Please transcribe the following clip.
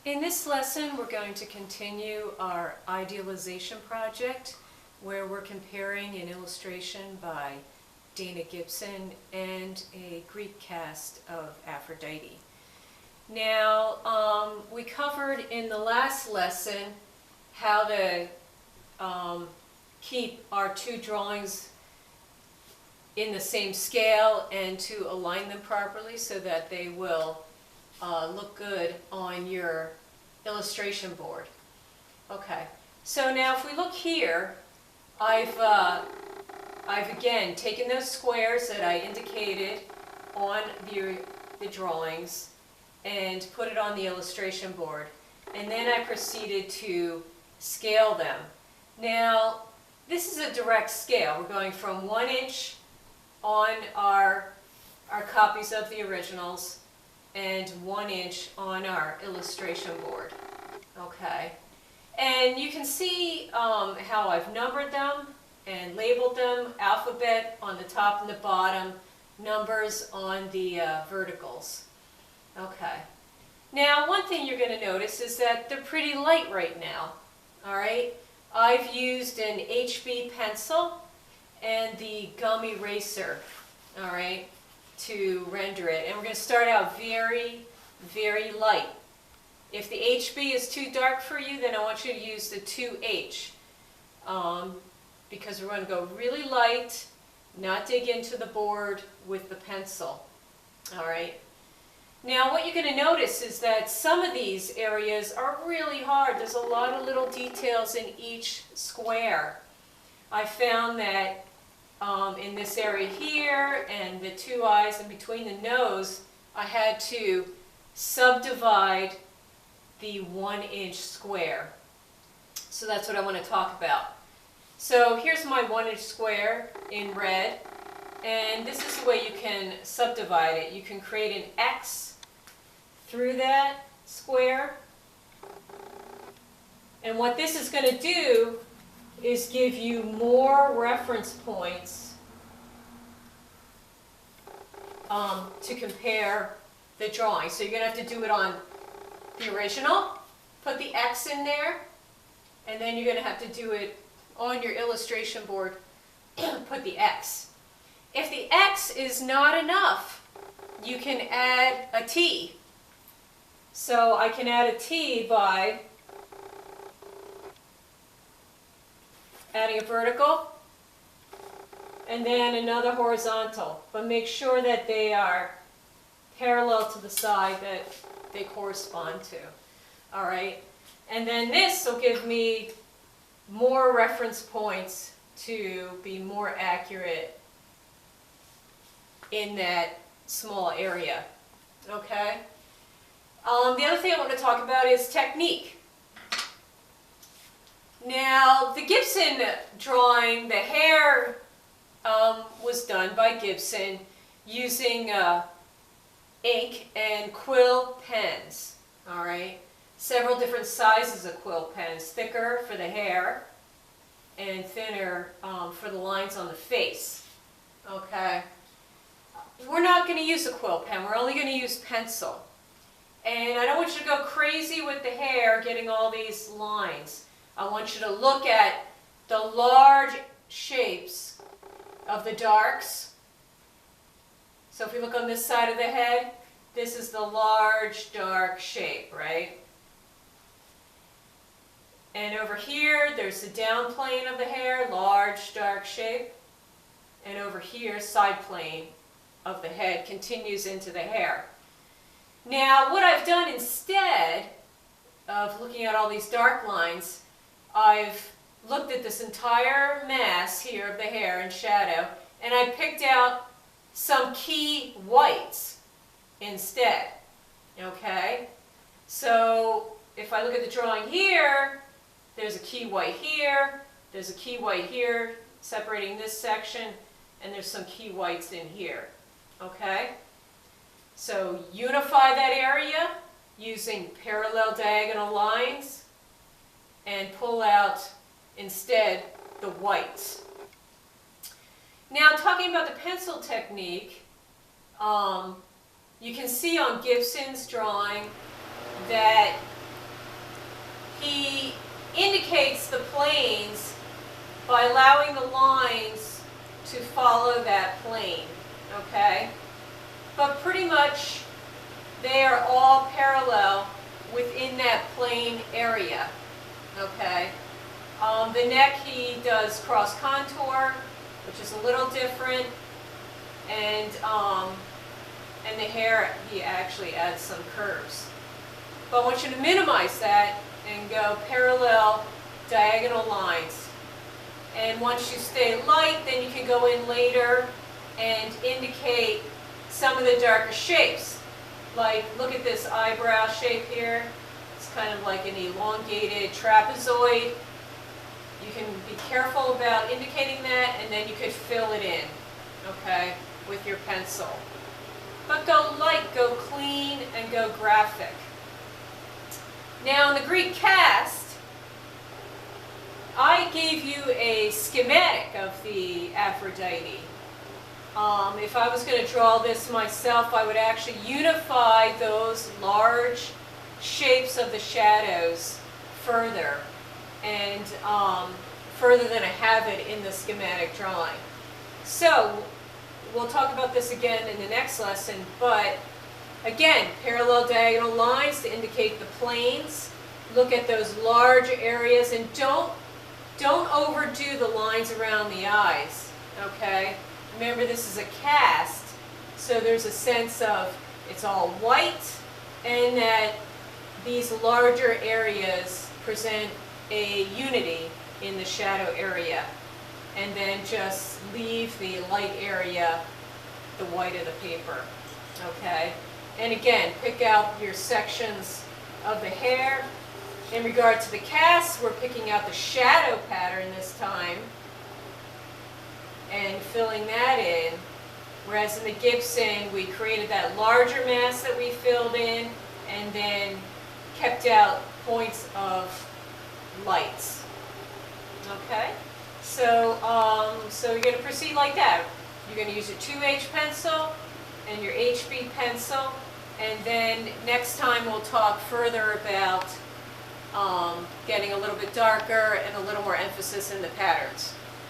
In this lesson, we're going to continue our idealization project, where we're comparing an illustration by Dana Gibson and a Greek cast of Aphrodite. Now, we covered in the last lesson how to keep our two drawings in the same scale and to align them properly so that they will look good on your illustration board. Okay, so now if we look here, I've again taken those squares that I indicated on the drawings and put it on the illustration board, and then I proceeded to scale them. Now, this is a direct scale. We're going from 1 inch on our copies of the originals and 1 inch on our illustration board. Okay, and you can see how I've numbered them and labeled them, alphabet on the top and the bottom, numbers on the verticals. Okay, now one thing you're going to notice is that they're pretty light right now. All right, I've used an HB pencil and the gum eraser, all right, to render it. And we're going to start out very, very light. If the HB is too dark for you, then I want you to use the 2H, because we're going to go really light, not dig into the board with the pencil. All right. Now what you're going to notice is that some of these areas are really hard. There's a lot of little details in each square. I found that in this area here and the two eyes and between the nose, I had to subdivide the 1 inch square. So that's what I want to talk about. So here's my 1 inch square in red, and this is the way you can subdivide it. You can create an X through that square, and what this is going to do is give you more reference points to compare the drawing. So you're going to have to do it on the original, put the X in there, and then you're going to have to do it on your illustration board, put the X. If the X is not enough, you can add a T. So I can add a T by adding a vertical and then another horizontal, but make sure that they are parallel to the side that they correspond to. All right, and then this will give me more reference points to be more accurate in that small area. Okay. The other thing I want to talk about is technique. Now, the Gibson drawing, the hair was done by Gibson using ink and quill pens. All right, several different sizes of quill pens, thicker for the hair and thinner for the lines on the face. Okay, we're not going to use a quill pen. We're only going to use pencil. And I don't want you to go crazy with the hair getting all these lines. I want you to look at the large shapes of the darks. So if we look on this side of the head, this is the large dark shape, right? And over here, there's the down plane of the hair, large dark shape. And over here, side plane of the head continues into the hair. Now, what I've done instead of looking at all these dark lines, I've looked at this entire mass here of the hair in shadow, and I picked out some key whites instead. Okay? So, if I look at the drawing here, there's a key white here, there's a key white here separating this section, and there's some key whites in here. Okay? So unify that area using parallel diagonal lines and pull out instead the whites. Now, talking about the pencil technique, you can see on Gibson's drawing that indicates the planes by allowing the lines to follow that plane, okay? But pretty much they are all parallel within that plane area, okay? The neck he does cross contour, which is a little different, and the hair he actually adds some curves. But I want you to minimize that and go parallel diagonal lines. And once you stay light, then you can go in later and indicate some of the darker shapes. Like, look at this eyebrow shape here. It's kind of like an elongated trapezoid. You can be careful about indicating that, and then you could fill it in, okay, with your pencil. But go light, go clean, and go graphic. Now in the Greek cast, I gave you a schematic of the Aphrodite. If I was going to draw this myself, I would actually unify those large shapes of the shadows further, and further than I have it in the schematic drawing. So we'll talk about this again in the next lesson, but again, parallel diagonal lines to indicate the planes. Look at those large areas, and don't overdo the lines around the eyes, okay? Remember, this is a cast, so there's a sense of it's all white, and that these larger areas present a unity in the shadow area, and then just leave the light area the white of the paper, okay? And again, pick out your sections of the hair. In regard to the cast, we're picking out the shadow pattern this time and filling that in, whereas in the Gibson we created that larger mass that we filled in and then kept out points of lights. Okay, so you're going to proceed like that. You're going to use your 2H pencil and your HB pencil, and then next time we'll talk further about getting a little bit darker and a little more emphasis in the patterns.